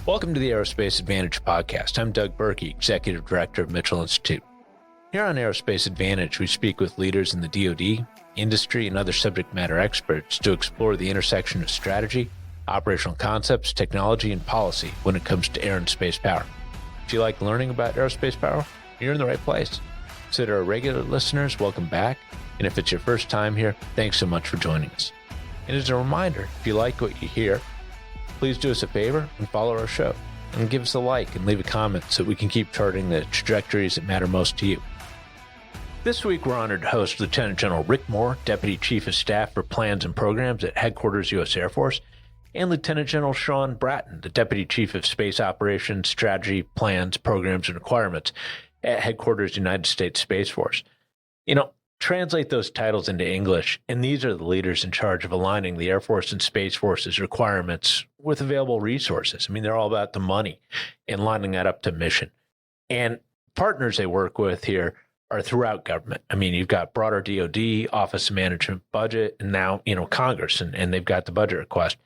Welcome to the Aerospace Advantage podcast. I'm Doug Birkey, Executive Director of Mitchell Institute. Here on Aerospace Advantage, we speak with leaders in the DoD, industry, and other subject matter experts to explore the intersection of strategy, operational concepts, technology, and policy when it comes to air and space power. If you like learning about aerospace power, you're in the right place. So to our regular listeners, welcome back. And if it's your first time here, thanks so much for joining us. And as a reminder, if you like what you hear, please do us a favor and follow our show, and give us a like and leave a comment so we can keep charting the trajectories that matter most to you. This week, we're honored to host Lt Gen Rick Moore, Deputy Chief of Staff for Plans and Programs at Headquarters U.S. Air Force, and Lt Gen Shawn Bratton, the Deputy Chief of Space Operations, Strategy, Plans, Programs, and Requirements at Headquarters United States Space Force. Translate those titles into English, and these are the leaders in charge of aligning the Air Force and Space Force's requirements with available resources. I mean, they're all about the money and lining that up to mission. And partners they work with here are throughout government. I mean, you've got broader DoD, Office of Management Budget, and now, Congress, and they've got the budget request.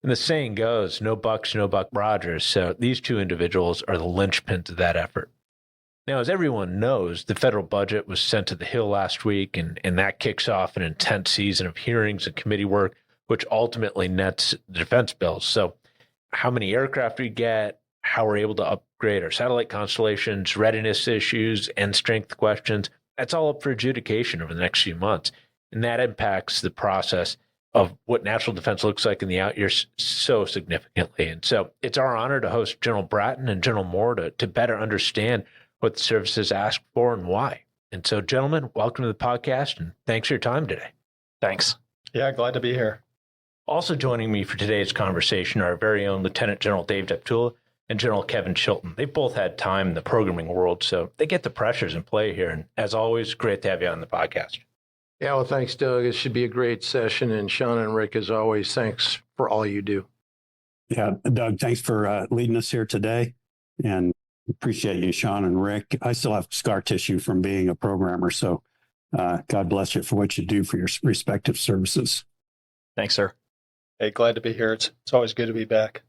And the saying goes, no bucks, no Buck Rogers. So these two individuals are the linchpin to that effort. Now, as everyone knows, the federal budget was sent to the Hill last week, and that kicks off an intense season of hearings and committee work, which ultimately nets the defense bills. So how many aircraft we get, how we're able to upgrade our satellite constellations, readiness issues, and strength questions, that's all up for adjudication over the next few months. And that impacts the process of what national defense looks like in the out years so significantly. And so it's our honor to host General Bratton and General Moore to better understand what the services ask for and why. And so, gentlemen, welcome to the podcast, and thanks for your time today. Thanks. Yeah, glad to be here. Also joining me for today's conversation are our very own Lieutenant General Dave Deptula and General Kevin Chilton. They've both had time in the programming world, so they get the pressures in play here. And as always, great to have you on the podcast. Yeah, well, thanks, Doug. It should be a great session. And Shawn and Rick, as always, thanks for all you do. Yeah, Doug, thanks for leading us here today. And appreciate you, Shawn and Rick. I still have scar tissue from being a programmer, so God bless you for what you do for your respective services. Thanks, sir. Hey, glad to be here. It's always good to be back.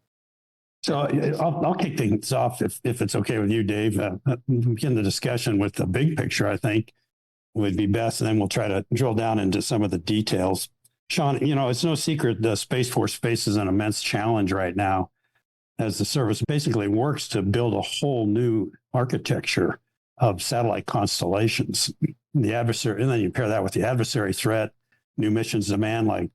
So I'll kick things off if it's okay with you, Dave. Begin the discussion with the big picture, I think, would be best, and then we'll try to drill down into some of the details. Shawn, it's no secret the Space Force faces an immense challenge right now, as the service basically works to build a whole new architecture of satellite constellations. The adversary, and then you pair that with the adversary threat, new missions demand like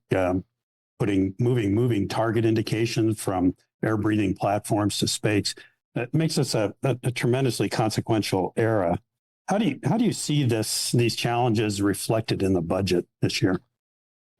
moving target indications from air-breathing platforms to space. That makes this a tremendously consequential era. How do you see these challenges reflected in the budget this year?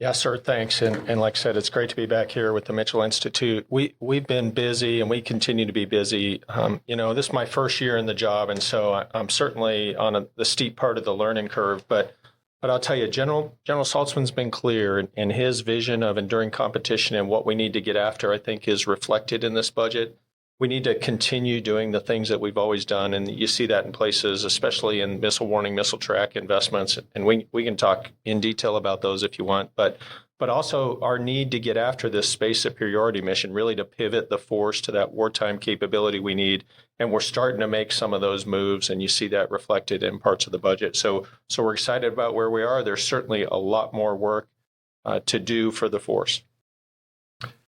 Yeah, sir. Thanks. And like I said, it's great to be back here with the Mitchell Institute. We've been busy and we continue to be busy. This is my first year in the job, and so I'm certainly on the steep part of the learning curve. But I'll tell you, General Saltzman's been clear, and his vision of enduring competition and what we need to get after, I think, is reflected in this budget. We need to continue doing the things that we've always done, and you see that in places, especially in missile warning, missile track investments, and we can talk in detail about those if you want, but also our need to get after this space superiority mission, really to pivot the force to that wartime capability we need, and we're starting to make some of those moves, and you see that reflected in parts of the budget. So we're excited about where we are. There's certainly a lot more work to do for the force.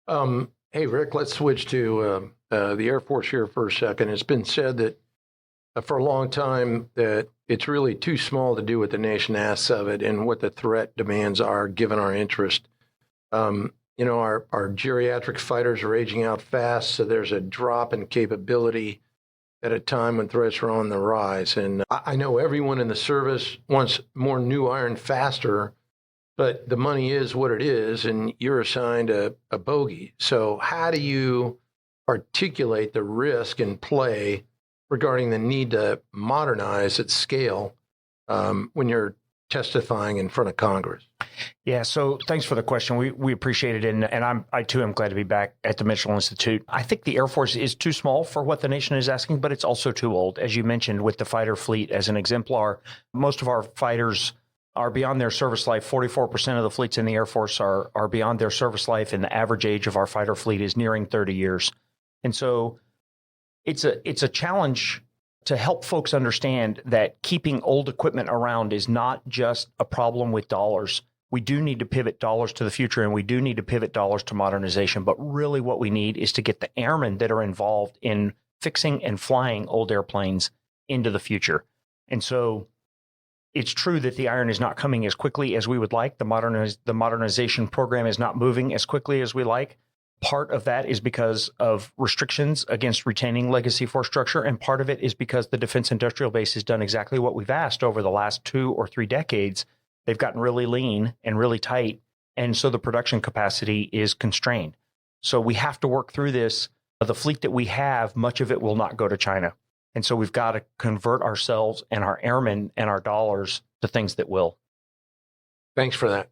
Hey, Rick, let's switch to the Air Force here for a second. It's been said that for a long time that it's really too small to do what the nation asks of it and what the threat demands are given our interest. Our geriatric fighters are aging out fast, so there's a drop in capability at a time when threats are on the rise. And I know everyone in the service wants more new iron faster, but the money is what it is, and you're assigned a bogey. So how do you articulate the risk in play regarding the need to modernize at scale when you're testifying in front of Congress? Yeah, so thanks for the question. We appreciate it, and I too am glad to be back at the Mitchell Institute. I think the Air Force is too small for what the nation is asking, but it's also too old. As you mentioned, with the fighter fleet as an exemplar, most of our fighters are beyond their service life. 44% of the fleets in the Air Force are beyond their service life, and the average age of our fighter fleet is nearing 30 years. And so It's a challenge to help folks understand that keeping old equipment around is not just a problem with dollars. We do need to pivot dollars to the future, and we do need to pivot dollars to modernization. But really what we need is to get the airmen that are involved in fixing and flying old airplanes into the future. And so it's true that the iron is not coming as quickly as we would like. The modernization program is not moving as quickly as we like. Part of that is because of restrictions against retaining legacy force structure, and part of it is because the Defense Industrial Base has done exactly what we've asked over the last 2 or 3 decades. They've gotten really lean and really tight, and so the production capacity is constrained. So we have to work through this. The fleet that we have, much of it will not go to China. And so we've got to convert ourselves and our airmen and our dollars to things that will. Thanks for that.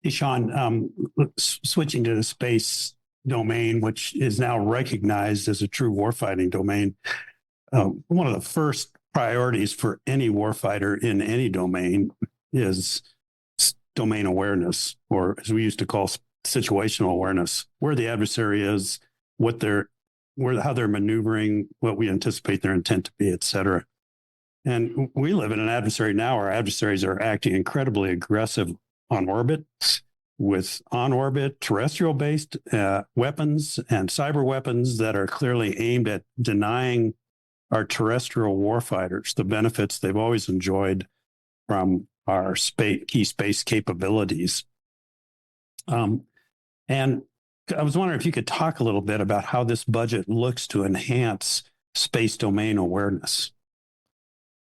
Hey, Shawn, switching to the space domain, which is now recognized as a true warfighting domain, one of the first priorities for any warfighter in any domain is domain awareness, or as we used to call situational awareness, where the adversary is, how they're maneuvering, what we anticipate their intent to be, et cetera. And we live in an adversary now. Our adversaries are acting incredibly aggressive on orbit, with on-orbit terrestrial-based weapons and cyber weapons that are clearly aimed at denying our terrestrial warfighters the benefits they've always enjoyed from our key space capabilities. And I was wondering if you could talk a little bit about how this budget looks to enhance space domain awareness.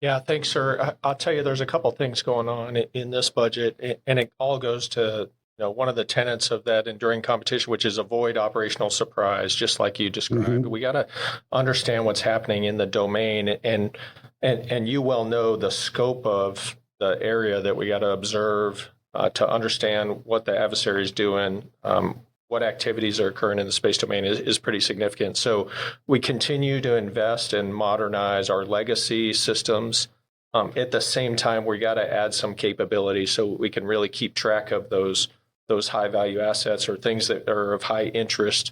Yeah, thanks, sir. I'll tell you, there's a couple things going on in this budget, and it all goes to one of the tenets of that enduring competition, which is avoid operational surprise, just like you described. Mm-hmm. We got to understand what's happening in the domain, and you well know the scope of the area that we got to observe to understand what the adversary is doing. What activities are occurring in the space domain is pretty significant. So we continue to invest and modernize our legacy systems. At the same time, we got to add some capability so we can really keep track of those high value assets or things that are of high interest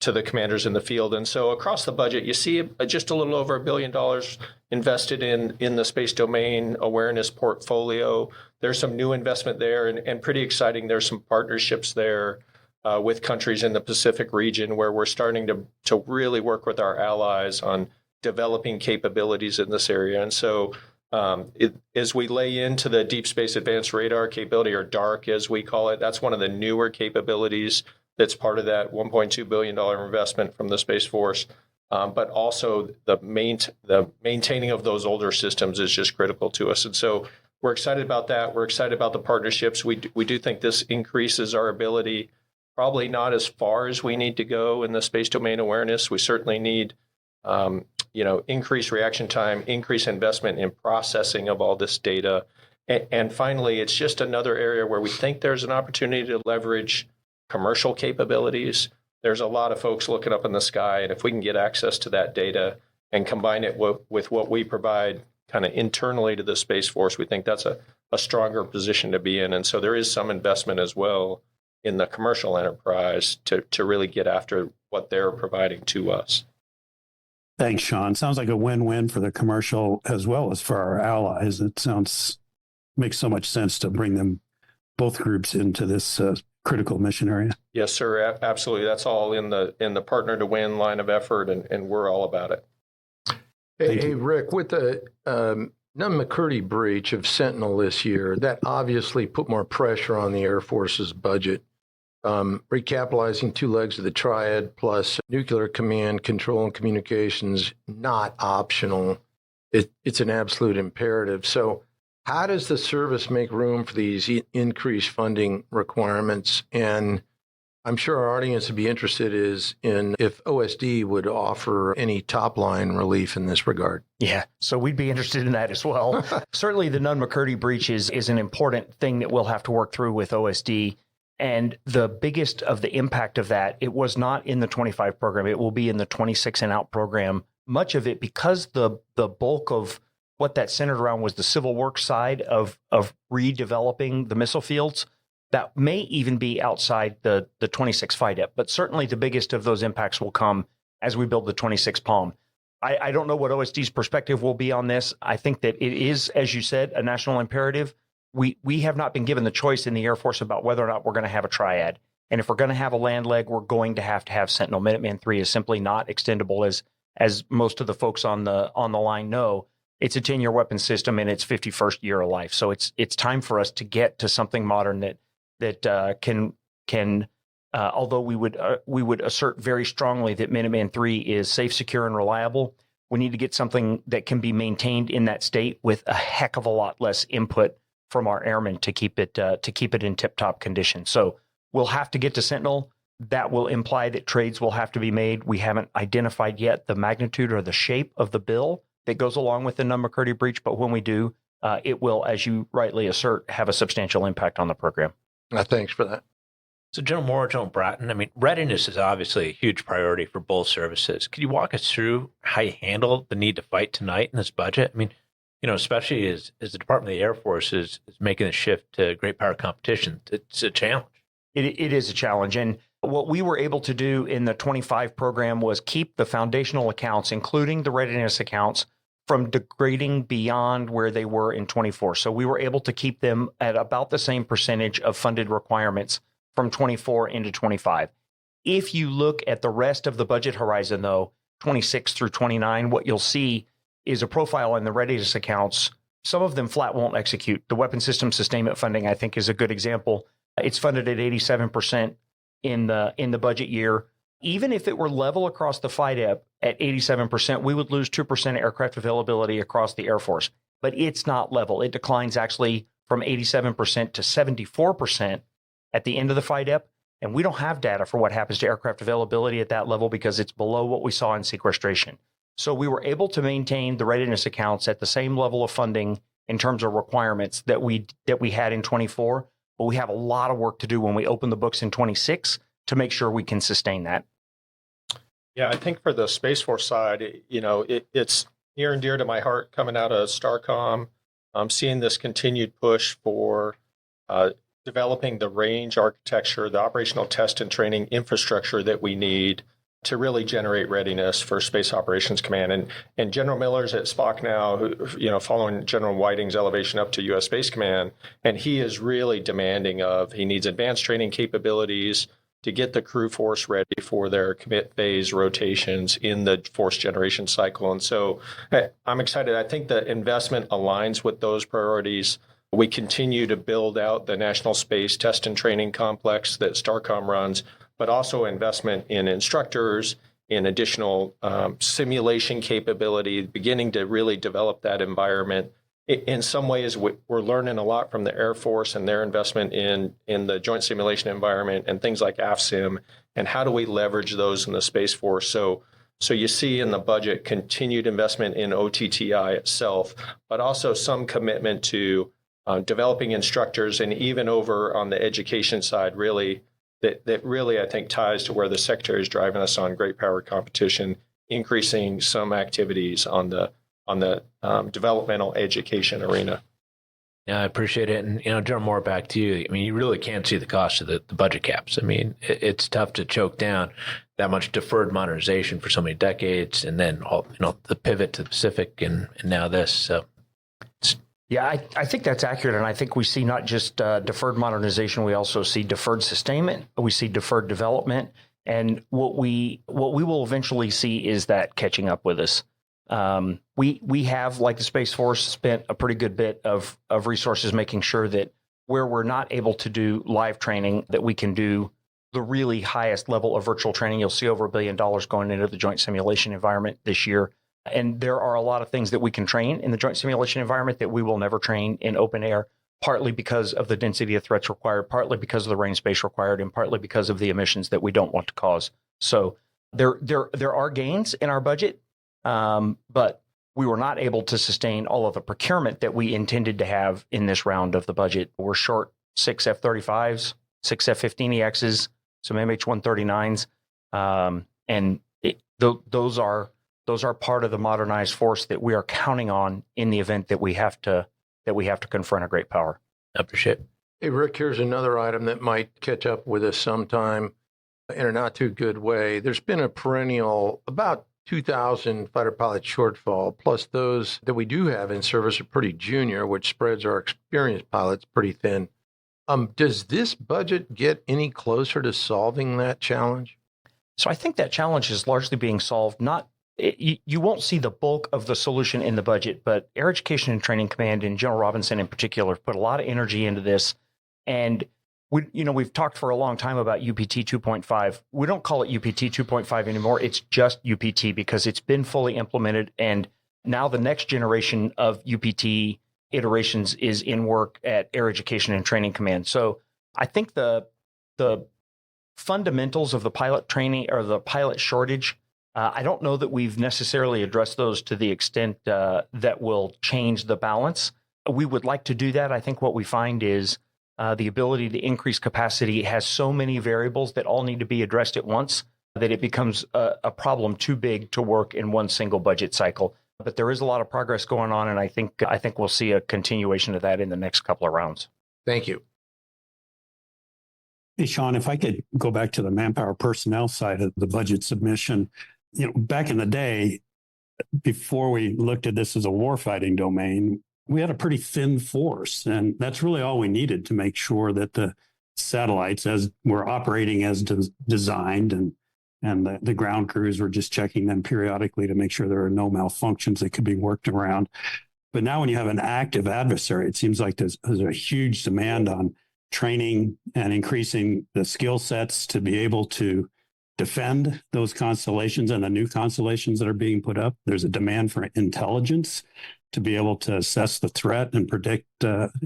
to the commanders in the field. And so across the budget, you see just a little over $1 billion invested in the space domain awareness portfolio. There's some new investment there, and pretty exciting. There's some partnerships there with countries in the Pacific region where we're starting to really work with our allies on developing capabilities in this area. And so as we lay into the Deep Space Advanced Radar capability, or DARC as we call it, that's one of the newer capabilities that's part of that $1.2 billion investment from the Space Force. But also the maintaining of those older systems is just critical to us. And so we're excited about that. We're excited about the partnerships. We do think this increases our ability, probably not as far as we need to go in the space domain awareness. We certainly need, increased reaction time, increased investment in processing of all this data. And finally, it's just another area where we think there's an opportunity to leverage commercial capabilities. There's a lot of folks looking up in the sky, and if we can get access to that data and combine it with what we provide kind of internally to the Space Force, we think that's a stronger position to be in. And so there is some investment as well in the commercial enterprise to really get after what they're providing to us. Thanks, Shawn. Sounds like a win-win for the commercial as well as for our allies. It makes so much sense to bring them, both groups, into this critical mission area. Yes, sir. Absolutely. That's all in the partner to win line of effort, and we're all about it. Hey, Rick, with the Nunn-McCurdy breach of Sentinel this year, that obviously put more pressure on the Air Force's budget. Recapitalizing 2 legs of the triad plus nuclear command, control, and communications, not optional. It's an absolute imperative. So how does the service make room for these increased funding requirements? And I'm sure our audience would be interested in if OSD would offer any top-line relief in this regard. Yeah, so we'd be interested in that as well. Certainly the Nunn-McCurdy breach is an important thing that we'll have to work through with OSD. And the biggest of the impact of that, it was not in the 25 program. It will be in the 26 and out program. Much of it, because the bulk of what that centered around was the civil works side of redeveloping the missile fields, that may even be outside the 26 FIDEP. But certainly the biggest of those impacts will come as we build the 26 Palm. I don't know what OSD's perspective will be on this. I think that it is, as you said, a national imperative. We have not been given the choice in the Air Force about whether or not we're going to have a triad. And if we're going to have a land leg, we're going to have Sentinel. Minuteman III is simply not extendable, as most of the folks on the line know. It's a 10-year weapon system in its 51st year of life. So it's time for us to get to something modern that can although we would assert very strongly that Minuteman III is safe, secure, and reliable. We need to get something that can be maintained in that state with a heck of a lot less input from our airmen to keep it in tip-top condition. So we'll have to get to Sentinel. That will imply that trades will have to be made. We haven't identified yet the magnitude or the shape of the bill that goes along with the Nunn-McCurdy breach, but when we do, it will, as you rightly assert, have a substantial impact on the program. Thanks for that. So General Moore, General Bratton, I mean, readiness is obviously a huge priority for both services. Could you walk us through how you handle the need to fight tonight in this budget? I mean, especially as the Department of the Air Force is making the shift to great power competition, it's a challenge. It is a challenge. And what we were able to do in the 25 program was keep the foundational accounts, including the readiness accounts, from degrading beyond where they were in 24. So we were able to keep them at about the same percentage of funded requirements from 24 into 25. If you look at the rest of the budget horizon, though, 26 through 29, what you'll see is a profile in the readiness accounts. Some of them flat won't execute. The weapon system sustainment funding, I think, is a good example. It's funded at 87% in the budget year. Even if it were level across the FIDEP at 87%, we would lose 2% aircraft availability across the Air Force. But it's not level. It declines actually from 87% to 74% at the end of the FIDEP. And we don't have data for what happens to aircraft availability at that level because it's below what we saw in sequestration. So we were able to maintain the readiness accounts at the same level of funding in terms of requirements that we had in 24. But we have a lot of work to do when we open the books in 26 to make sure we can sustain that. Yeah, I think for the Space Force side, it's near and dear to my heart coming out of STARCOM. I'm seeing this continued push for developing the range architecture, the operational test and training infrastructure that we need to really generate readiness for Space Operations Command. And General Miller's at SPOC now, who, following General Whiting's elevation up to U.S. Space Command, and he is really demanding he needs advanced training capabilities to get the crew force ready for their commit phase rotations in the force generation cycle. And so I'm excited. I think the investment aligns with those priorities. We continue to build out the National Space Test and Training Complex that STARCOM runs, but also investment in instructors, in additional simulation capability, beginning to really develop that environment. In some ways, we're learning a lot from the Air Force and their investment in the joint simulation environment and things like AFSIM, and how do we leverage those in the Space Force. So you see in the budget continued investment in OTTI itself, but also some commitment to developing instructors, and even over on the education side, really, that really, I think, ties to where the Secretary is driving us on great power competition, increasing some activities on the developmental education arena. Yeah, I appreciate it. And, General Moore, back to you. I mean, you really can't see the cost of the budget caps. I mean, it's tough to choke down that much deferred modernization for so many decades, and then, the pivot to the Pacific and now this. So yeah, I think that's accurate. And I think we see not just deferred modernization, we also see deferred sustainment. We see deferred development. And what we will eventually see is that catching up with us. We have, like the Space Force, spent a pretty good bit of resources making sure that where we're not able to do live training, that we can do the really highest level of virtual training. You'll see over $1 billion going into the joint simulation environment this year. And there are a lot of things that we can train in the joint simulation environment that we will never train in open air, partly because of the density of threats required, partly because of the range space required, and partly because of the emissions that we don't want to cause. So there are gains in our budget, but we were not able to sustain all of the procurement that we intended to have in this round of the budget. We're short 6 F-35s, 6 F-15EXs, some MH-139s, and those are part of the modernized force that we are counting on in the event that we have to confront a great power. I appreciate it. Hey, Rick, here's another item that might catch up with us sometime. in a not too good way. There's been a perennial about 2,000 fighter pilot shortfall, plus those that we do have in service are pretty junior, which spreads our experienced pilots pretty thin. Does this budget get any closer to solving that challenge? So I think that challenge is largely being solved. You won't see the bulk of the solution in the budget, but Air Education and Training Command and General Robinson in particular put a lot of energy into this. And we've talked for a long time about UPT 2.5. We don't call it UPT 2.5 anymore. It's just UPT because it's been fully implemented. And now the next generation of UPT iterations is in work at Air Education and Training Command. So I think the fundamentals of the pilot training or the pilot shortage, I don't know that we've necessarily addressed those to the extent that will change the balance. We would like to do that. I think what we find is the ability to increase capacity has so many variables that all need to be addressed at once that it becomes a problem too big to work in one single budget cycle. But there is a lot of progress going on, and I think we'll see a continuation of that in the next couple of rounds. Thank you. Hey, Shawn, if I could go back to the manpower personnel side of the budget submission, back in the day, before we looked at this as a warfighting domain, we had a pretty thin force, and that's really all we needed to make sure that the satellites as were operating as designed and the ground crews were just checking them periodically to make sure there are no malfunctions that could be worked around. But now when you have an active adversary, it seems like there's a huge demand on training and increasing the skill sets to be able to defend those constellations and the new constellations that are being put up. There's a demand for intelligence to be able to assess the threat and predict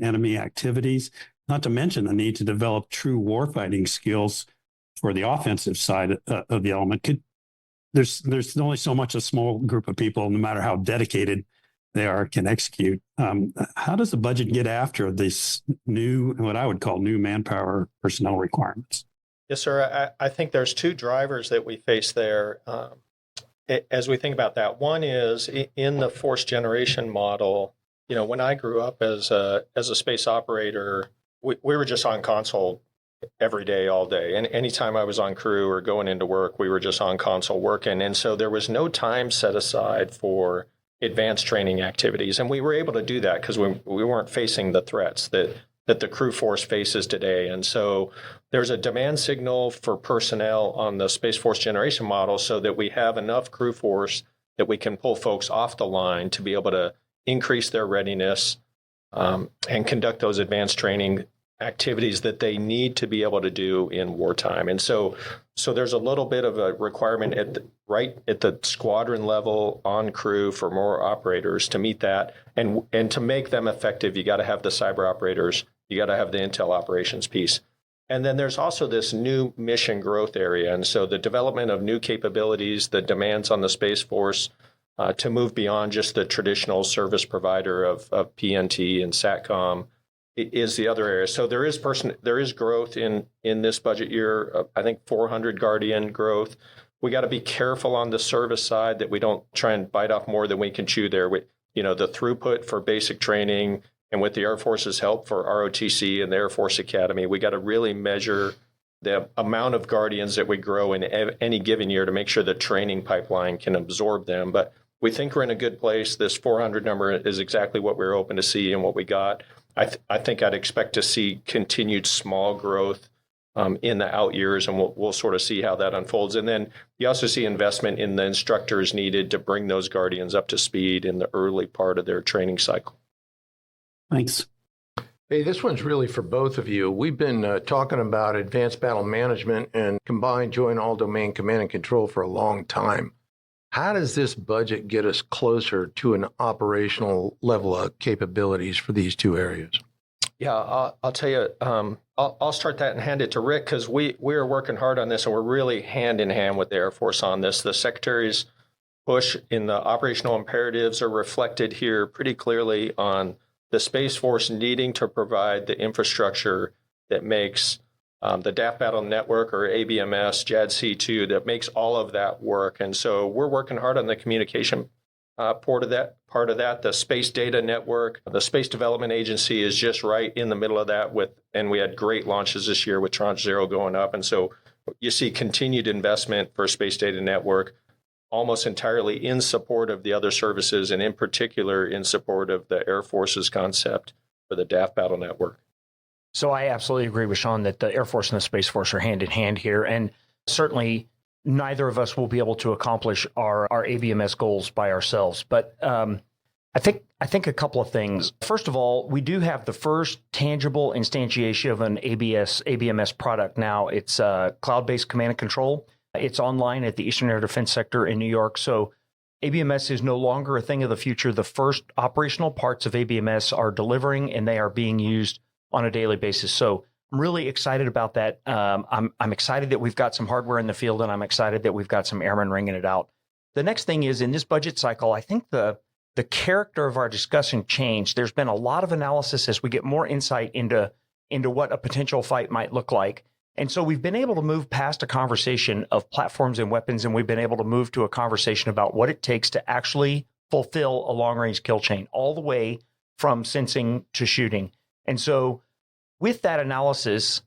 enemy activities, not to mention the need to develop true warfighting skills for the offensive side of the element. There's only so much a small group of people, no matter how dedicated they are, can execute. How does the budget get after this new, what I would call new manpower personnel requirements? Yes, sir. I think there's two drivers that we face there as we think about that. One is in the force generation model. When I grew up as a space operator, we were just on console every day, all day. And anytime I was on crew or going into work, we were just on console working. And so there was no time set aside for advanced training activities. And we were able to do that because we weren't facing the threats that the crew force faces today. And so there's a demand signal for personnel on the Space Force generation model so that we have enough crew force that we can pull folks off the line to be able to increase their readiness and conduct those advanced training activities that they need to be able to do in wartime. And so there's a little bit of a requirement right at the squadron level on crew for more operators to meet that. And to make them effective, you got to have the cyber operators, you got to have the intel operations piece. And then there's also this new mission growth area. And so the development of new capabilities, the demands on the Space Force to move beyond just the traditional service provider of PNT and SATCOM is the other area. So there is growth in this budget year. I think 400 Guardian growth. We got to be careful on the service side that we don't try and bite off more than we can chew there. The throughput for basic training and with the Air Force's help for ROTC and the Air Force Academy, we got to really measure the amount of Guardians that we grow in any given year to make sure the training pipeline can absorb them. But we think we're in a good place. This 400 number is exactly what we're hoping to see and what we got. I think I'd expect to see continued small growth in the out years, and we'll sort of see how that unfolds. And then you also see investment in the instructors needed to bring those Guardians up to speed in the early part of their training cycle. Thanks. Hey, this one's really for both of you. We've been talking about advanced battle management and combined joint all-domain command and control for a long time. How does this budget get us closer to an operational level of capabilities for these two areas? Yeah, I'll tell you, I'll start that and hand it to Rick because we are working hard on this and we're really hand in hand with the Air Force on this. The Secretary's push in the operational imperatives are reflected here pretty clearly on the Space Force needing to provide the infrastructure that makes the DAF Battle Network or ABMS, JADC2, that makes all of that work. And so we're working hard on the communication part of that, the Space Data Network. The Space Development Agency is just right in the middle of that and we had great launches this year with Tranche 0 going up. And so you see continued investment for Space Data Network, almost entirely in support of the other services, and in particular in support of the Air Force's concept for the DAF Battle Network. So I absolutely agree with Shawn that the Air Force and the Space Force are hand in hand here. And certainly neither of us will be able to accomplish our ABMS goals by ourselves. But I think a couple of things. First of all, we do have the first tangible instantiation of an ABMS product now. It's cloud-based command and control. It's online at the Eastern Air Defense Sector in New York. So ABMS is no longer a thing of the future. The first operational parts of ABMS are delivering, and they are being used on a daily basis. So I'm really excited about that. I'm excited that we've got some hardware in the field, and I'm excited that we've got some airmen ringing it out. The next thing is, in this budget cycle, I think the character of our discussion changed. There's been a lot of analysis as we get more insight into what a potential fight might look like. And so we've been able to move past a conversation of platforms and weapons, and we've been able to move to a conversation about what it takes to actually fulfill a long-range kill chain, all the way from sensing to shooting. And so with that analysis,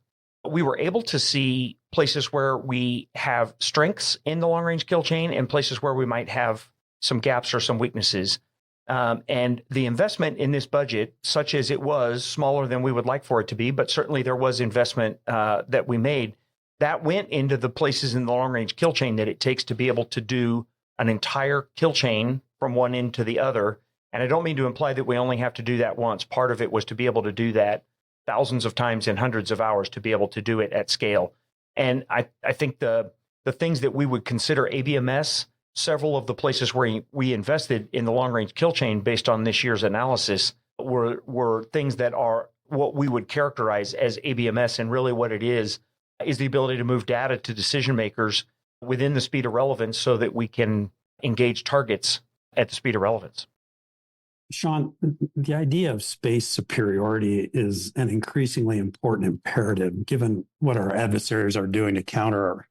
we were able to see places where we have strengths in the long-range kill chain and places where we might have some gaps or some weaknesses. And the investment in this budget, such as it was, smaller than we would like for it to be, but certainly there was investment that we made, that went into the places in the long-range kill chain that it takes to be able to do an entire kill chain from one end to the other. And I don't mean to imply that we only have to do that once. Part of it was to be able to do that thousands of times in hundreds of hours, to be able to do it at scale. And I think the things that we would consider ABMS, several of the places where we invested in the long-range kill chain based on this year's analysis were things that are what we would characterize as ABMS. And really what it is the ability to move data to decision makers within the speed of relevance so that we can engage targets at the speed of relevance. Shawn, the idea of space superiority is an increasingly important imperative, given what our adversaries are doing to counter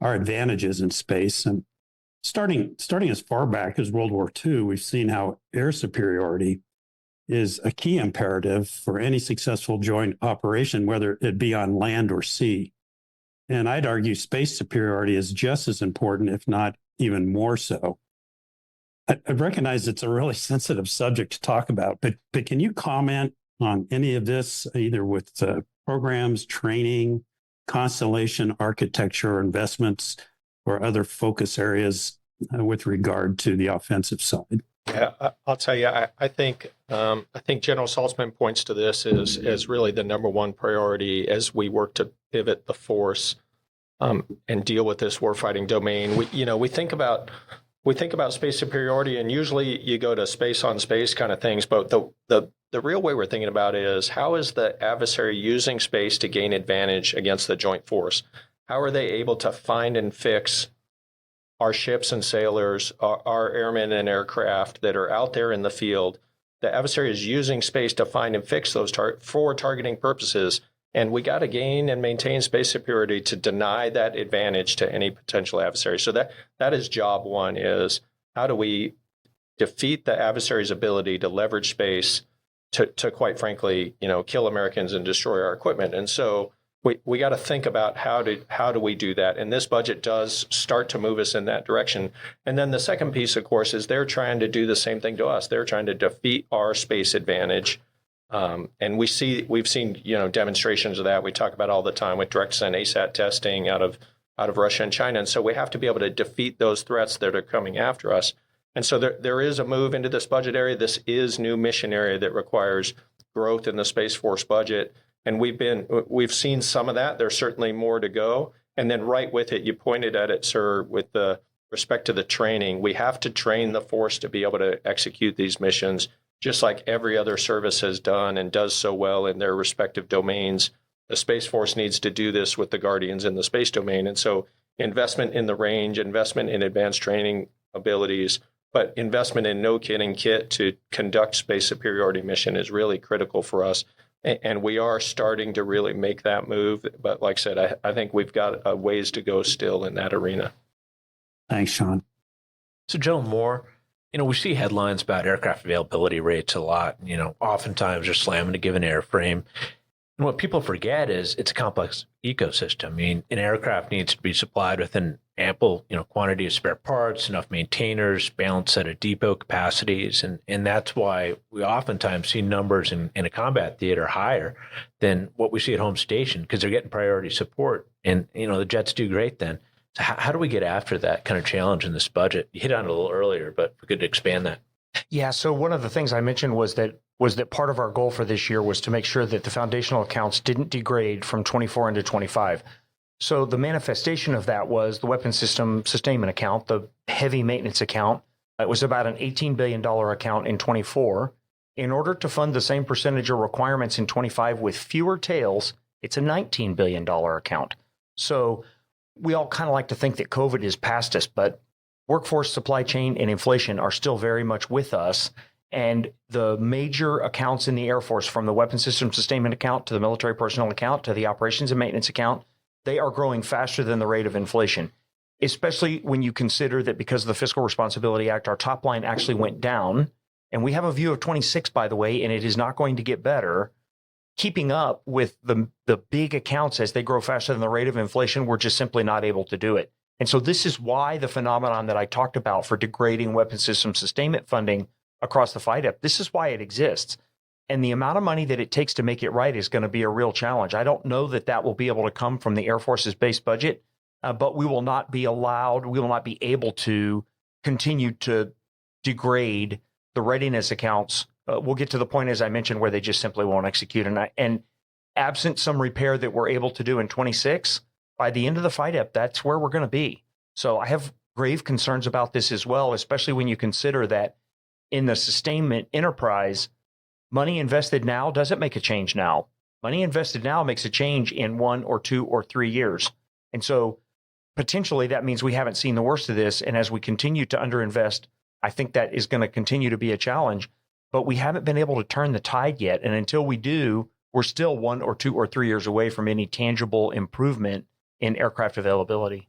our advantages in space. And starting as far back as World War II, we've seen how air superiority is a key imperative for any successful joint operation, whether it be on land or sea. And I'd argue space superiority is just as important, if not even more so. I recognize it's a really sensitive subject to talk about, but can you comment on any of this, either with programs, training, constellation architecture, investments, or other focus areas with regard to the offensive side? Yeah, I'll tell you, I think General Saltzman points to this as really the number one priority as we work to pivot the force and deal with this warfighting domain. We think about space superiority, and usually you go to space on space kind of things, but the real way we're thinking about it is, how is the adversary using space to gain advantage against the joint force? How are they able to find and fix our ships and sailors, our airmen and aircraft that are out there in the field? The adversary is using space to find and fix those for targeting purposes. And we got to gain and maintain space superiority to deny that advantage to any potential adversary. So that is job one, is how do we defeat the adversary's ability to leverage space to quite frankly, kill Americans and destroy our equipment. And so we got to think about how do we do that. And this budget does start to move us in that direction. And then the second piece, of course, is they're trying to do the same thing to us. They're trying to defeat our space advantage. And we've seen demonstrations of that. We talk about all the time with direct send ASAT testing out of Russia and China. And so we have to be able to defeat those threats that are coming after us. And so there is a move into this budget area. This is new mission area that requires growth in the Space Force budget. And we've seen some of that. There's certainly more to go. And then right with it, you pointed at it, sir, with the respect to the training. We have to train the force to be able to execute these missions, just like every other service has done and does so well in their respective domains. The Space Force needs to do this with the Guardians in the space domain. And so investment in the range, investment in advanced training abilities, but investment in no-kidding kit to conduct space superiority mission is really critical for us. And we are starting to really make that move. But like I said, I think we've got a ways to go still in that arena. Thanks, Shawn. So, General Moore, we see headlines about aircraft availability rates a lot. Oftentimes they're slamming a given airframe. And what people forget is it's a complex ecosystem. I mean, an aircraft needs to be supplied with an ample, quantity of spare parts, enough maintainers, balanced set of depot capacities, and that's why we oftentimes see numbers in a combat theater higher than what we see at home station because they're getting priority support, and the jets do great then. So how do we get after that kind of challenge in this budget? You hit on it a little earlier, but we could expand that. Yeah. So one of the things I mentioned was that part of our goal for this year was to make sure that the foundational accounts didn't degrade from 24 into 25. So the manifestation of that was the weapon system sustainment account, the heavy maintenance account. It was about an $18 billion account in 24. In order to fund the same percentage of requirements in 25 with fewer tails, it's a $19 billion account. So we all kind of like to think that COVID is past us, but workforce, supply chain, and inflation are still very much with us. And the major accounts in the Air Force, from the weapon system sustainment account to the military personnel account to the operations and maintenance account, they are growing faster than the rate of inflation, especially when you consider that because of the Fiscal Responsibility Act, our top line actually went down. And we have a view of 26, by the way, and it is not going to get better. Keeping up with the big accounts as they grow faster than the rate of inflation, we're just simply not able to do it. And so this is why the phenomenon that I talked about for degrading weapon system sustainment funding across the FIDEP, this is why it exists. And the amount of money that it takes to make it right is going to be a real challenge. I don't know that will be able to come from the Air Force's base budget, but we will not be able to continue to degrade the readiness accounts. We'll get to the point, as I mentioned, where they just simply won't execute. And absent some repair that we're able to do in 26, by the end of the FIDEP, that's where we're going to be. So I have grave concerns about this as well, especially when you consider that in the sustainment enterprise, money invested now doesn't make a change now. Money invested now makes a change in 1 or 2 or 3 years. And so potentially that means we haven't seen the worst of this. And as we continue to underinvest, I think that is going to continue to be a challenge. But we haven't been able to turn the tide yet. And until we do, we're still 1 or 2 or 3 years away from any tangible improvement in aircraft availability.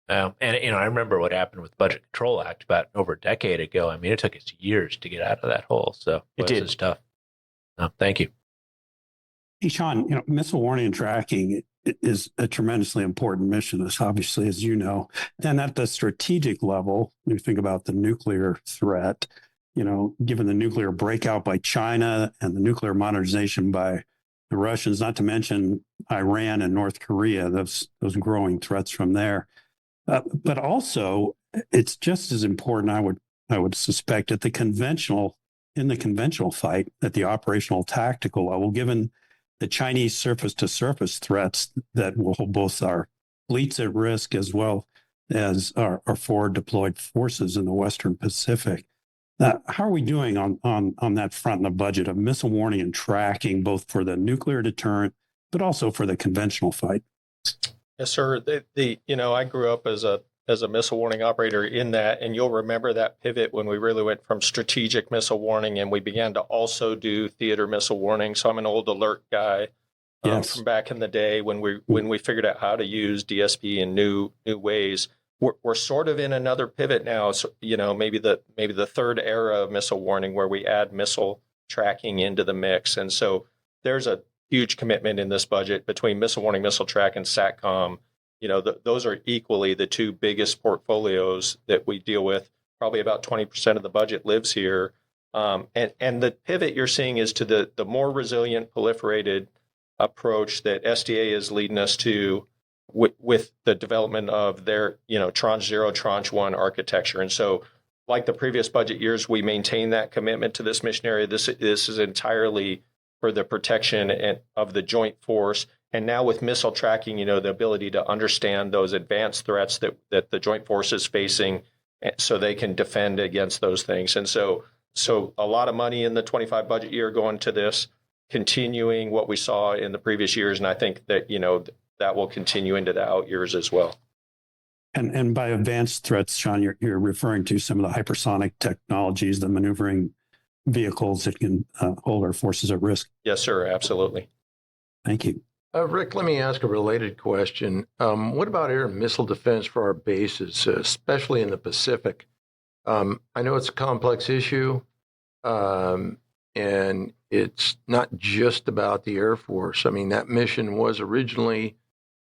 And I remember what happened with the Budget Control Act about over a decade ago. I mean, it took us years to get out of that hole. So it did. It's tough. Thank you. Hey, Shawn, missile warning and tracking is a tremendously important mission, obviously, as you know. And at the strategic level, when you think about the nuclear threat, given the nuclear breakout by China and the nuclear modernization by the Russians, not to mention Iran and North Korea, those growing threats from there. But also, it's just as important, I would suspect, in the conventional fight at the operational tactical level, given the Chinese surface-to-surface threats that will hold both our fleets at risk as well as our forward deployed forces in the Western Pacific. How are we doing on that front in the budget of missile warning and tracking, both for the nuclear deterrent, but also for the conventional fight? Yes, sir. I grew up as a missile warning operator in that, and you'll remember that pivot when we really went from strategic missile warning and we began to also do theater missile warning. So I'm an old alert guy from back in the day when we figured out how to use DSP in new ways. We're sort of in another pivot now. So, maybe the third era of missile warning where we add missile tracking into the mix. And so there's a huge commitment in this budget between missile warning, missile track, and SATCOM. Those are equally the two biggest portfolios that we deal with. Probably about 20% of the budget lives here. And the pivot you're seeing is to the more resilient, proliferated approach that SDA is leading us to with the development of their, Tranche 0, Tranche 1 architecture. And so, like the previous budget years, we maintain that commitment to this mission area. This is entirely for the protection of the joint force. And now with missile tracking, the ability to understand those advanced threats that the joint force is facing so they can defend against those things. And so a lot of money in the 25 budget year going to this, continuing what we saw in the previous years. And I think that, that will continue into the out years as well. And by advanced threats, Shawn, you're referring to some of the hypersonic technologies, the maneuvering vehicles that can hold our forces at risk. Yes, sir. Absolutely. Thank you. Rick, let me ask a related question. What about air and missile defense for our bases, especially in the Pacific? I know it's a complex issue, and it's not just about the Air Force. I mean, that mission was originally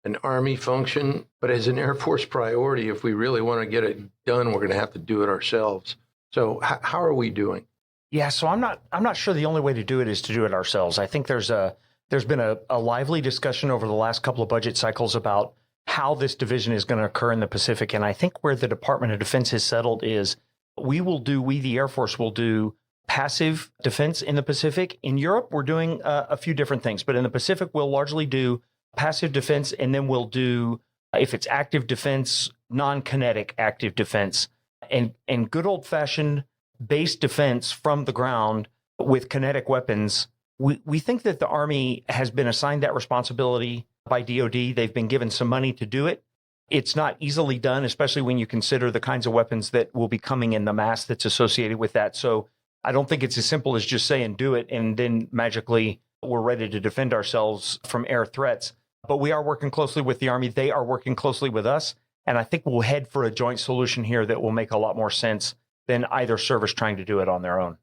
an Army function, but as an Air Force priority, if we really want to get it done, we're going to have to do it ourselves. So how are we doing? Yeah, so I'm not sure the only way to do it is to do it ourselves. I think there's been a lively discussion over the last couple of budget cycles about how this division is going to occur in the Pacific. And I think where the Department of Defense has settled is we, the Air Force, will do passive defense in the Pacific. In Europe, we're doing a few different things, but in the Pacific, we'll largely do passive defense, and then we'll do, if it's active defense, non-kinetic active defense, and good old-fashioned base defense from the ground with kinetic weapons. We think that the Army has been assigned that responsibility by DoD. They've been given some money to do it. It's not easily done, especially when you consider the kinds of weapons that will be coming in the mass that's associated with that. So I don't think it's as simple as just saying do it and then magically we're ready to defend ourselves from air threats. But we are working closely with the Army. They are working closely with us. And I think we'll head for a joint solution here that will make a lot more sense than either service trying to do it on their own.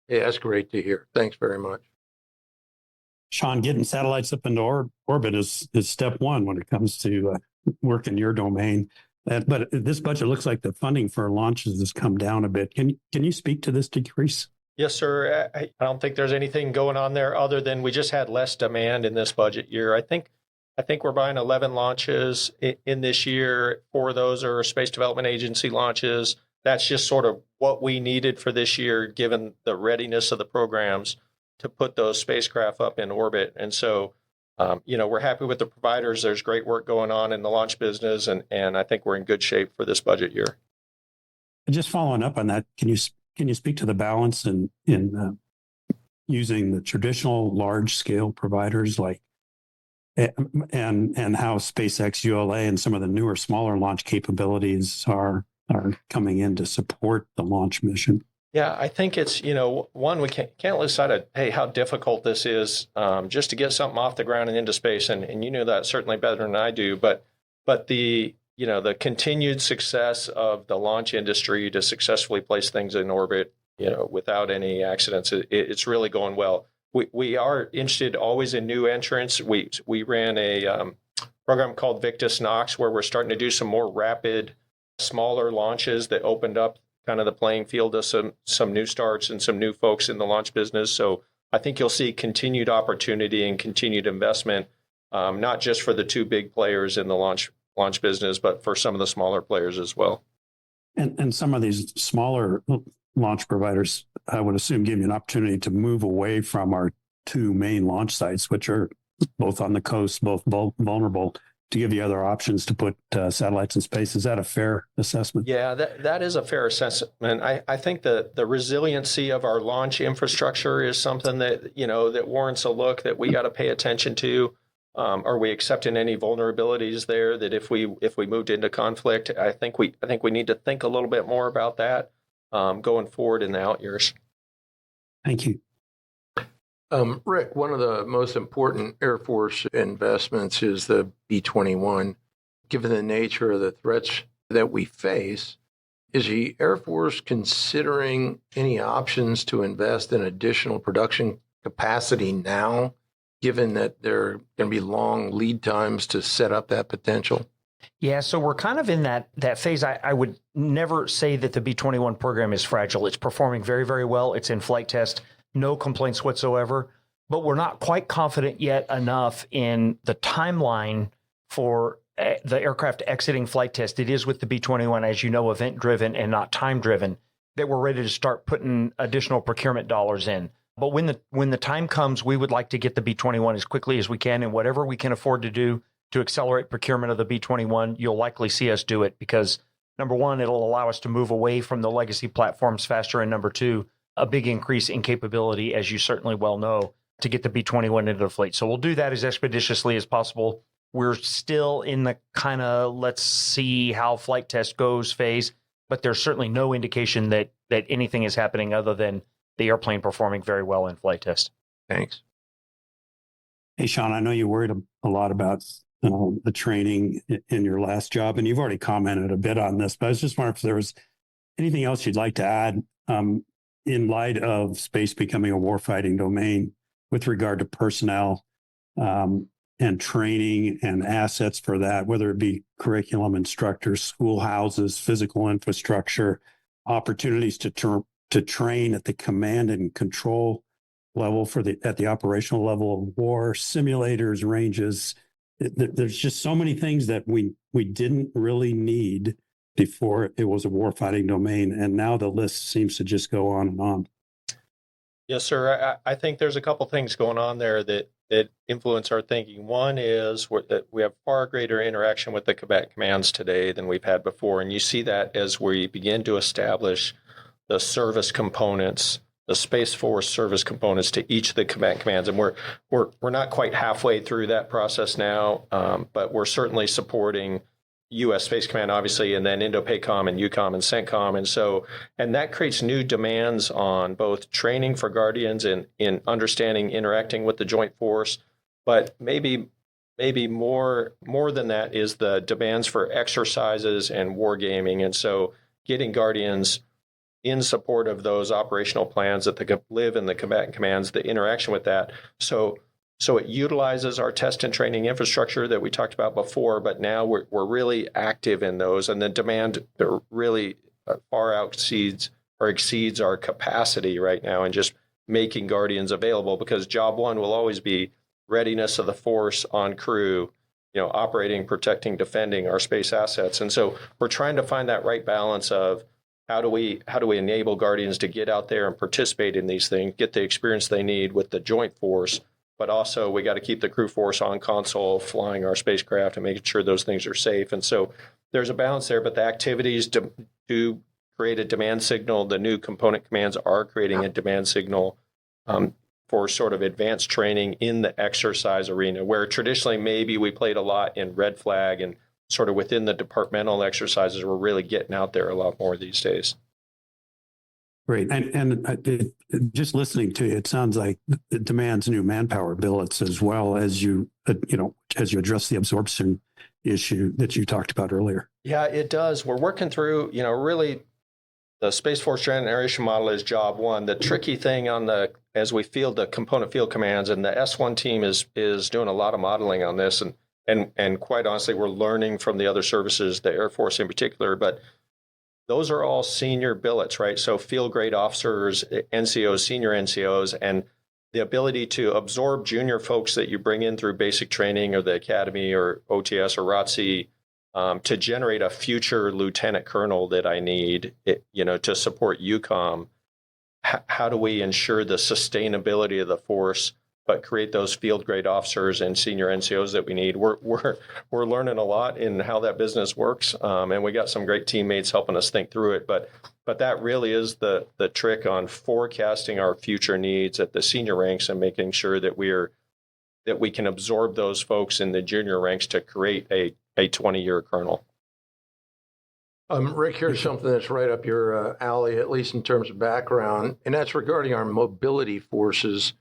Yeah, that's great to hear. Thanks very much. Shawn, getting satellites up into orbit is step one when it comes to work in your domain. But this budget looks like the funding for launches has come down a bit. Can you speak to this decrease? Yes, sir. I don't think there's anything going on there other than we just had less demand in this budget year. I think we're buying 11 launches in this year. 4 of those are Space Development Agency launches. That's just sort of what we needed for this year, given the readiness of the programs to put those spacecraft up in orbit. And so, we're happy with the providers. There's great work going on in the launch business, and I think we're in good shape for this budget year. Just following up on that, can you speak to the balance in using the traditional large scale providers like and how SpaceX, ULA, and some of the newer smaller launch capabilities are coming in to support the launch mission? Yeah, I think it's, one, we can't lose sight of, hey, how difficult this is just to get something off the ground and into space. And you know that certainly better than I do. But the continued success of the launch industry to successfully place things in orbit, without any accidents, it's really going well. We are interested always in new entrants. We ran a program called Victus Nox, where we're starting to do some more rapid, smaller launches that opened up kind of the playing field to some new starts and some new folks in the launch business. So I think you'll see continued opportunity and continued investment, not just for the 2 big players in the launch business, but for some of the smaller players as well. And some of these smaller launch providers, I would assume, give you an opportunity to move away from our 2 main launch sites, which are both on the coast, both vulnerable, to give you other options to put satellites in space. Is that a fair assessment? Yeah, that is a fair assessment. I think the resiliency of our launch infrastructure is something that, that warrants a look, that we got to pay attention to. Are we accepting any vulnerabilities there that if we moved into conflict? I think we need to think a little bit more about that going forward in the out years. Thank you. Rick, one of the most important Air Force investments is the B-21. Given the nature of the threats that we face, is the Air Force considering any options to invest in additional production capacity now, given that there are going to be long lead times to set up that potential? Yeah, so we're kind of in that phase. I would never say that the B-21 program is fragile. It's performing very, very well. It's in flight test. No complaints whatsoever, but we're not quite confident yet enough in the timeline for the aircraft exiting flight test. It is with the B-21, as you know, event-driven and not time-driven, that we're ready to start putting additional procurement dollars in. But when the time comes, we would like to get the B-21 as quickly as we can, and whatever we can afford to do to accelerate procurement of the B-21, you'll likely see us do it because, number one, it'll allow us to move away from the legacy platforms faster, and number two, a big increase in capability, as you certainly well know, to get the B-21 into the fleet. So we'll do that as expeditiously as possible. We're still in the kind of let's see how flight test goes phase, but there's certainly no indication that anything is happening other than the airplane performing very well in flight test. Thanks. Hey, Shawn, I know you worried a lot about the training in your last job, and you've already commented a bit on this, but I was just wondering if there was anything else you'd like to add in light of space becoming a warfighting domain with regard to personnel and training and assets for that, whether it be curriculum, instructors, schoolhouses, physical infrastructure, opportunities to train at the command and control level at the operational level of war, simulators, ranges. There's just so many things that we didn't really need before it was a warfighting domain, and now the list seems to just go on and on. Yes, sir. I think there's a couple things going on there that influence our thinking. One is that we have far greater interaction with the combatant commands today than we've had before, and you see that as we begin to establish the service components, the Space Force service components to each of the combatant commands, and we're not quite halfway through that process now, but we're certainly supporting U.S. Space Command, obviously, and then Indo-PACOM and EUCOM and CENTCOM. And that creates new demands on both training for Guardians and in understanding, interacting with the Joint Force. But maybe more than that is the demands for exercises and wargaming. And so getting Guardians in support of those operational plans that live in the combatant commands, the interaction with that. So it utilizes our test and training infrastructure that we talked about before, but now we're really active in those, and the demand really far exceeds our capacity right now, and just making Guardians available, because job one will always be readiness of the force on crew, operating, protecting, defending our space assets. And so we're trying to find that right balance of how do we enable Guardians to get out there and participate in these things, get the experience they need with the Joint Force, but also we got to keep the crew force on console, flying our spacecraft and making sure those things are safe. And so there's a balance there, but the activities do create a demand signal. The new component commands are creating a demand signal for sort of advanced training in the exercise arena, where traditionally maybe we played a lot in red flag and sort of within the departmental exercises. We're really getting out there a lot more these days. Great. And just listening to you, it sounds like it demands new manpower billets as well as you address the absorption issue that you talked about earlier. Yeah, it does. We're working through, really the Space Force generation model is job one. The tricky thing as we field the component field commands, and the S1 team is doing a lot of modeling on this, and quite honestly, we're learning from the other services, the Air Force in particular, but those are all senior billets, right? So field grade officers, NCOs, senior NCOs, and the ability to absorb junior folks that you bring in through basic training or the academy or OTS or ROTC to generate a future lieutenant colonel that I need, to support EUCOM. How do we ensure the sustainability of the force, but create those field grade officers and senior NCOs that we need? We're learning a lot in how that business works, and we got some great teammates helping us think through it. But that really is the trick on forecasting our future needs at the senior ranks and making sure that we can absorb those folks in the junior ranks to create a 20-year colonel. Rick, here's something that's right up your alley, at least in terms of background, and that's regarding our mobility forces.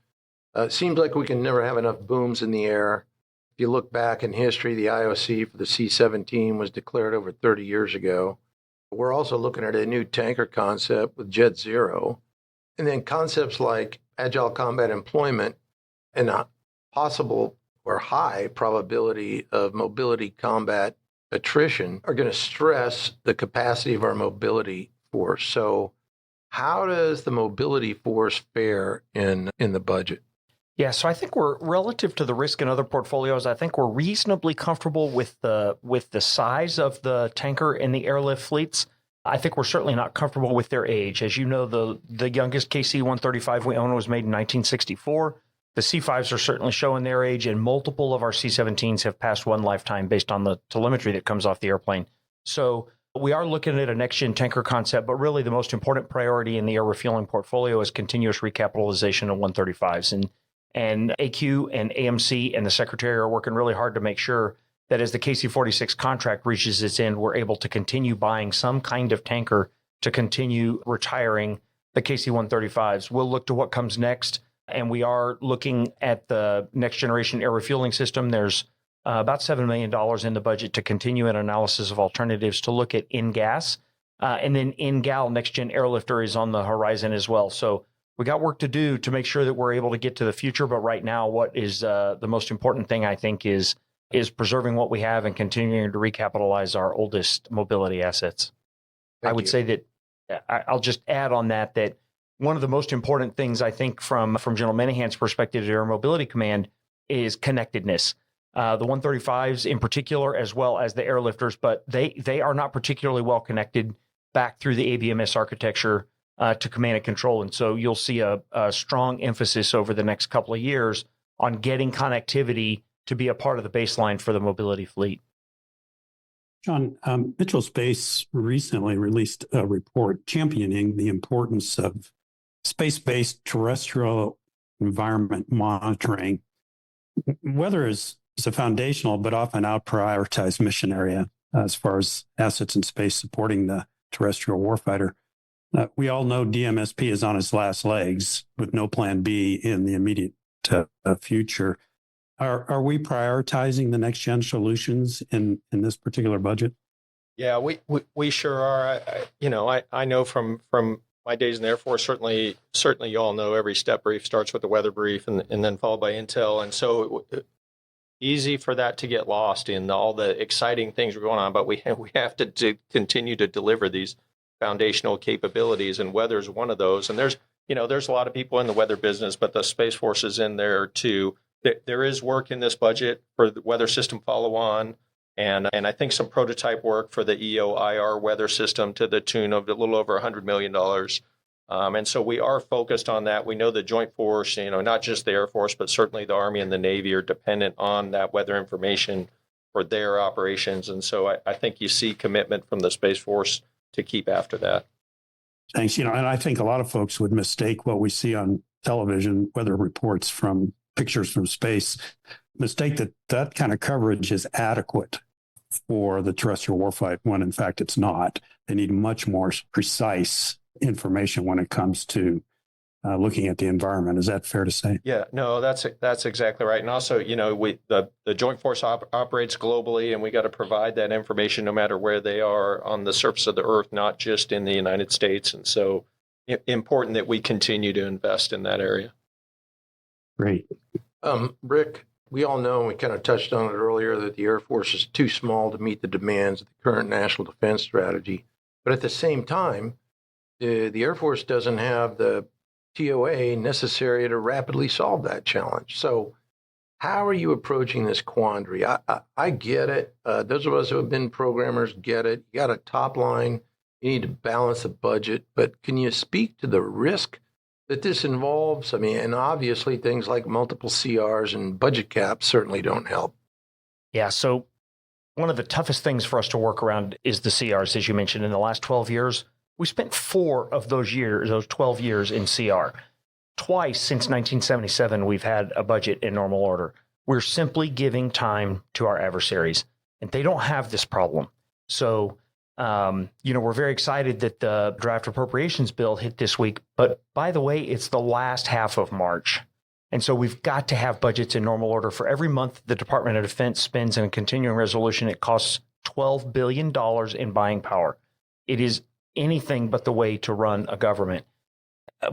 It seems like we can never have enough booms in the air. If you look back in history, the IOC for the C-17 was declared over 30 years ago. We're also looking at a new tanker concept with Jet Zero, and then concepts like agile combat employment and a possible or high probability of mobility combat attrition are going to stress the capacity of our mobility force. So how does the mobility force fare in the budget? Yeah, so I think we're, relative to the risk in other portfolios, I think we're reasonably comfortable with the size of the tanker and the airlift fleets. I think we're certainly not comfortable with their age. As you know, the youngest KC-135 we own was made in 1964. The C-5s are certainly showing their age, and multiple of our C-17s have passed one lifetime based on the telemetry that comes off the airplane. So we are looking at a next-gen tanker concept, but really the most important priority in the air refueling portfolio is continuous recapitalization of 135s. And AQ and AMC and the Secretary are working really hard to make sure that as the KC-46 contract reaches its end, we're able to continue buying some kind of tanker to continue retiring the KC-135s. We'll look to what comes next, and we are looking at the next generation air refueling system. There's about $7 million in the budget to continue an analysis of alternatives to look at in-gas And then NGAL, Next Gen Airlifter, is on the horizon as well. So we got work to do to make sure that we're able to get to the future. But right now, what is the most important thing, I think, is preserving what we have and continuing to recapitalize our oldest mobility assets. I would say that I'll just add on that one of the most important things, I think, from General Minahan's perspective at Air Mobility Command is connectedness. The 135s in particular, as well as the airlifters, but they are not particularly well connected back through the ABMS architecture to command and control. And so you'll see a strong emphasis over the next couple of years on getting connectivity to be a part of the baseline for the mobility fleet. Shawn, Mitchell Space recently released a report championing the importance of space-based terrestrial environment monitoring. Weather is a foundational but often out-prioritized mission area as far as assets in space supporting the terrestrial warfighter. We all know DMSP is on its last legs with no plan B in the immediate future. Are we prioritizing the next gen solutions in this particular budget? Yeah, we sure are. I know from my days in the Air Force, certainly you all know every step brief starts with the weather brief and then followed by intel. And so easy for that to get lost in all the exciting things we're going on, but we have to continue to deliver these foundational capabilities, and weather is one of those. And there's a lot of people in the weather business, but the Space Force is in there too. There is work in this budget for the weather system follow-on, and I think some prototype work for the EO/IR weather system to the tune of a little over $100 million. And so we are focused on that. We know the Joint Force, not just the Air Force, but certainly the Army and the Navy are dependent on that weather information for their operations. And so I think you see commitment from the Space Force to keep after that. Thanks. And I think a lot of folks would mistake what we see on television, weather reports from pictures from space, mistake that kind of coverage is adequate for the terrestrial warfight when in fact it's not. They need much more precise information when it comes to looking at the environment. Is that fair to say? Yeah, no, that's exactly right. And also, the Joint Force operates globally, and we got to provide that information no matter where they are on the surface of the Earth, not just in the United States. And so important that we continue to invest in that area. Great. Rick, we all know, and we kind of touched on it earlier, that the Air Force is too small to meet the demands of the current national defense strategy. But at the same time, the Air Force doesn't have the TOA necessary to rapidly solve that challenge. So how are you approaching this quandary? I get it. Those of us who have been programmers get it. You got a top line. You need to balance the budget. But can you speak to the risk that this involves? I mean, and obviously things like multiple CRs and budget caps certainly don't help. Yeah, so one of the toughest things for us to work around is the CRs, as you mentioned. In the last 12 years, we spent 4 of those 12 years in CR. Twice since 1977, we've had a budget in normal order. We're simply giving time to our adversaries, and they don't have this problem. So we're very excited that the draft appropriations bill hit this week. But by the way, it's the last half of March. And so we've got to have budgets in normal order. For every month the Department of Defense spends in a continuing resolution, it costs $12 billion in buying power. It is anything but the way to run a government.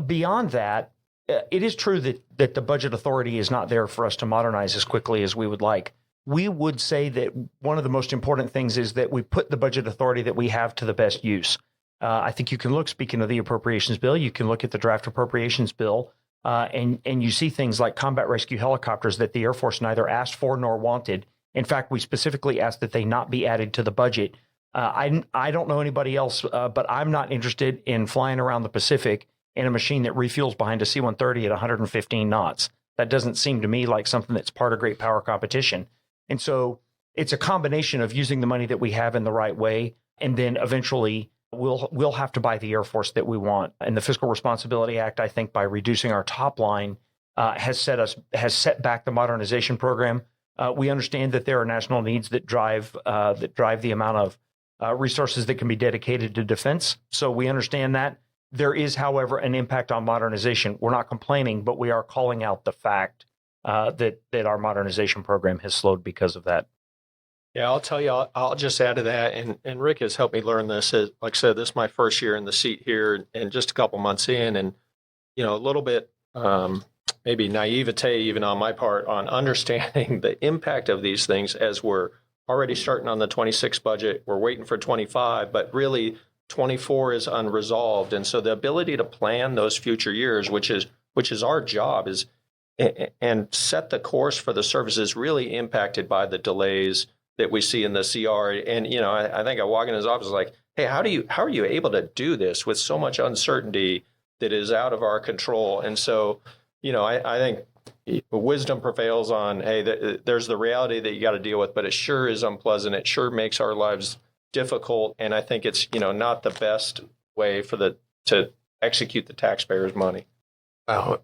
Beyond that, it is true that the budget authority is not there for us to modernize as quickly as we would like. We would say that one of the most important things is that we put the budget authority that we have to the best use. I think you can look, speaking of the appropriations bill, you can look at the draft appropriations bill, and you see things like combat rescue helicopters that the Air Force neither asked for nor wanted. In fact, we specifically asked that they not be added to the budget. I don't know anybody else, but I'm not interested in flying around the Pacific in a machine that refuels behind a C-130 at 115 knots. That doesn't seem to me like something that's part of great power competition. And so it's a combination of using the money that we have in the right way, and then eventually we'll have to buy the Air Force that we want. And the Fiscal Responsibility Act, I think, by reducing our top line, has set back the modernization program. We understand that there are national needs that drive the amount of resources that can be dedicated to defense. So we understand that. There is, however, an impact on modernization. We're not complaining, but we are calling out the fact that our modernization program has slowed because of that. Yeah, I'll tell you, I'll just add to that. And Rick has helped me learn this. Like I said, this is my first year in the seat here and just a couple months in. And, a little bit maybe naivete even on my part on understanding the impact of these things as we're already starting on the 26 budget. We're waiting for 25, but really 24 is unresolved. And so the ability to plan those future years, which is our job, is and set the course for the services really impacted by the delays that we see in the CR. And, I think I walk in his office like, hey, how are you able to do this with so much uncertainty that is out of our control? And so, I think wisdom prevails on, hey, there's the reality that you got to deal with, but it sure is unpleasant. It sure makes our lives difficult. And I think it's, not the best way to execute the taxpayers' money.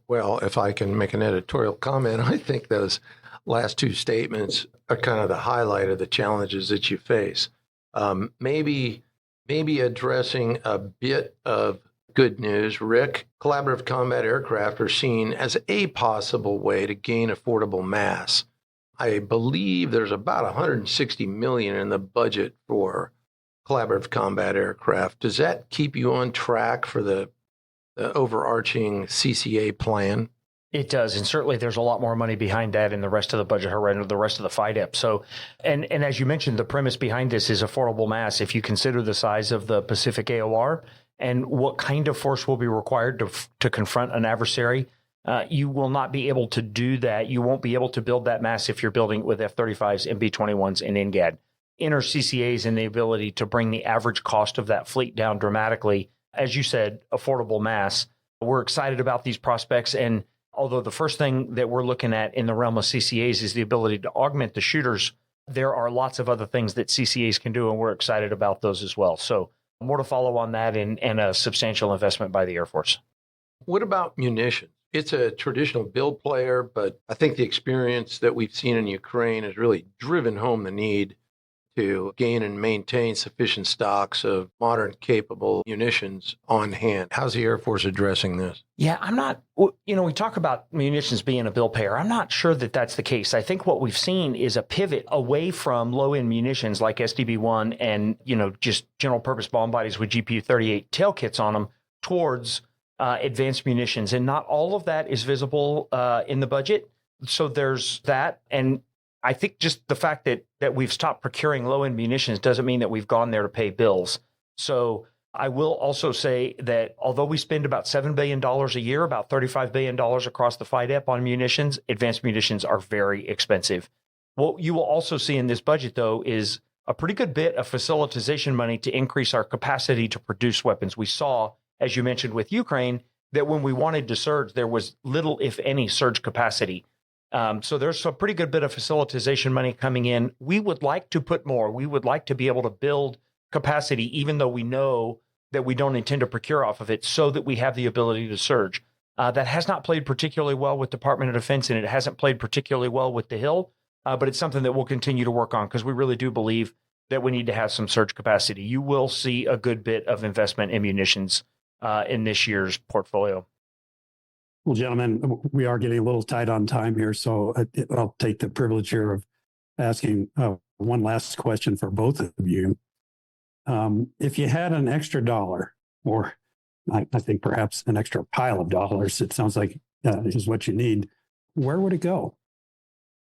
Well, if I can make an editorial comment, I think those last two statements are kind of the highlight of the challenges that you face. Maybe addressing a bit of good news, Rick. Collaborative combat aircraft are seen as a possible way to gain affordable mass. I believe there's about $160 million in the budget for collaborative combat aircraft. Does that keep you on track for the overarching CCA plan? It does, and certainly there's a lot more money behind that in the rest of the budget horizon, the rest of the FIDEP. So, and as you mentioned, the premise behind this is affordable mass. If you consider the size of the Pacific AOR and what kind of force will be required to confront an adversary, you will not be able to do that. You won't be able to build that mass if you're building with F-35s and B-21s and NGAD. Enter CCAs and the ability to bring the average cost of that fleet down dramatically. As you said, affordable mass. We're excited about these prospects, and although the first thing that we're looking at in the realm of CCAs is the ability to augment the shooters, there are lots of other things that CCAs can do, and we're excited about those as well. So more to follow on that and a substantial investment by the Air Force. What about munitions? It's a traditional build player, but I think the experience that we've seen in Ukraine has really driven home the need to gain and maintain sufficient stocks of modern capable munitions on hand. How's the Air Force addressing this? Yeah, I'm not, we talk about munitions being a bill payer. I'm not sure that that's the case. I think what we've seen is a pivot away from low-end munitions like SDB-1 and, just general purpose bomb bodies with GPU-38 tail kits on them towards advanced munitions. And not all of that is visible in the budget. So there's that. And I think just the fact that we've stopped procuring low-end munitions doesn't mean that we've gone there to pay bills. So I will also say that although we spend about $7 billion a year, about $35 billion across the FIDEP on munitions, advanced munitions are very expensive. What you will also see in this budget, though, is a pretty good bit of facilitization money to increase our capacity to produce weapons. We saw, as you mentioned with Ukraine, that when we wanted to surge, there was little, if any, surge capacity. So there's a pretty good bit of facilitization money coming in. We would like to put more. We would like to be able to build capacity, even though we know that we don't intend to procure off of it, so that we have the ability to surge. That has not played particularly well with Department of Defense, and it hasn't played particularly well with the Hill, but it's something that we'll continue to work on because we really do believe that we need to have some surge capacity. You will see a good bit of investment in munitions in this year's portfolio. Well, gentlemen, we are getting a little tight on time here, so I'll take the privilege here of asking one last question for both of you. If you had an extra dollar, or I think perhaps an extra pile of dollars, it sounds like is what you need, where would it go?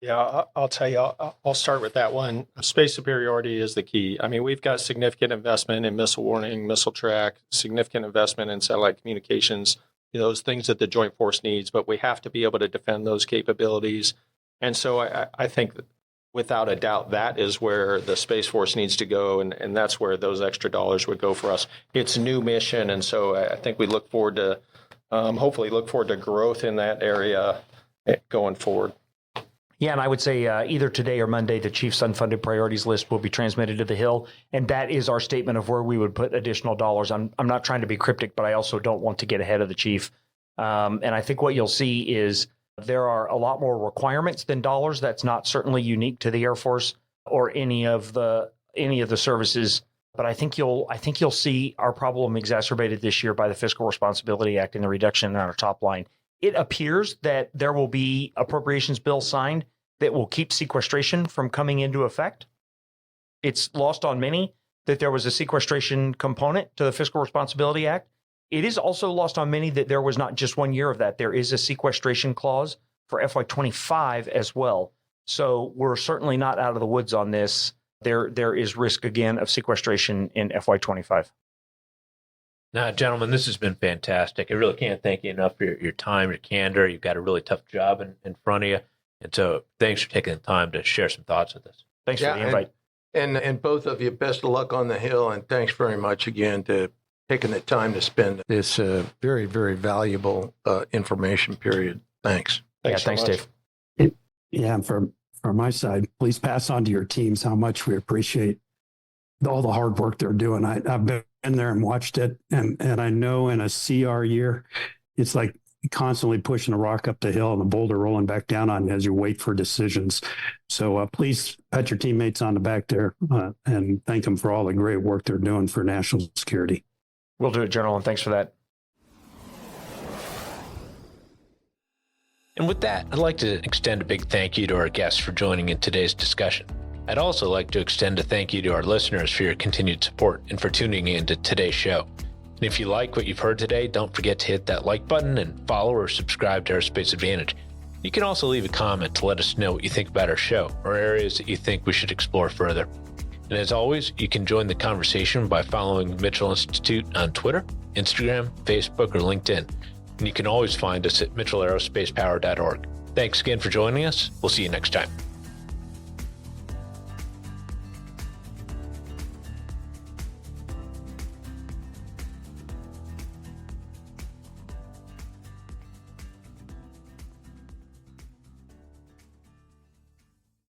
Yeah, I'll tell you, I'll start with that one. Space superiority is the key. I mean, we've got significant investment in missile warning, missile track, significant investment in satellite communications, those things that the Joint Force needs, but we have to be able to defend those capabilities. And so I think that without a doubt, that is where the Space Force needs to go, and that's where those extra dollars would go for us. It's a new mission, and so I think we look forward to, hopefully look forward to growth in that area going forward. Yeah, and I would say either today or Monday, the Chief's unfunded priorities list will be transmitted to the Hill, and that is our statement of where we would put additional dollars. I'm not trying to be cryptic, but I also don't want to get ahead of the Chief. And I think what you'll see is there are a lot more requirements than dollars. That's not certainly unique to the Air Force or any of the services. But I think you'll see our problem exacerbated this year by the Fiscal Responsibility Act and the reduction in our top line. It appears that there will be appropriations bills signed that will keep sequestration from coming into effect. it's lost on many that there was a sequestration component to the Fiscal Responsibility Act. It is also lost on many that there was not just 1 year of that. There is a sequestration clause for FY25 as well. So we're certainly not out of the woods on this. There is risk again of sequestration in FY25. Now, gentlemen, this has been fantastic. I really can't thank you enough for your time, your candor. You've got a really tough job in front of you. And so thanks for taking the time to share some thoughts with us. Thanks for the invite. And both of you, best of luck on the Hill. And thanks very much again to taking the time to spend this very, very valuable information period. Thanks. Thanks Dave. Yeah, and from my side, please pass on to your teams how much we appreciate all the hard work they're doing. I've been there and watched it, and I know in a CR year, it's like constantly pushing a rock up the hill and the boulder rolling back down on you as you wait for decisions. So please pat your teammates on the back there and thank them for all the great work they're doing for national security. We'll do it, General, and thanks for that. And with that, I'd like to extend a big thank you to our guests for joining in today's discussion. I'd also like to extend a thank you to our listeners for your continued support and for tuning in to today's show. And if you like what you've heard today, don't forget to hit that like button and follow or subscribe to Aerospace Advantage. You can also leave a comment to let us know what you think about our show or areas that you think we should explore further. And as always, you can join the conversation by following the Mitchell Institute on Twitter, Instagram, Facebook, or LinkedIn. And you can always find us at mitchellaerospacepower.org. Thanks again for joining us. We'll see you next time.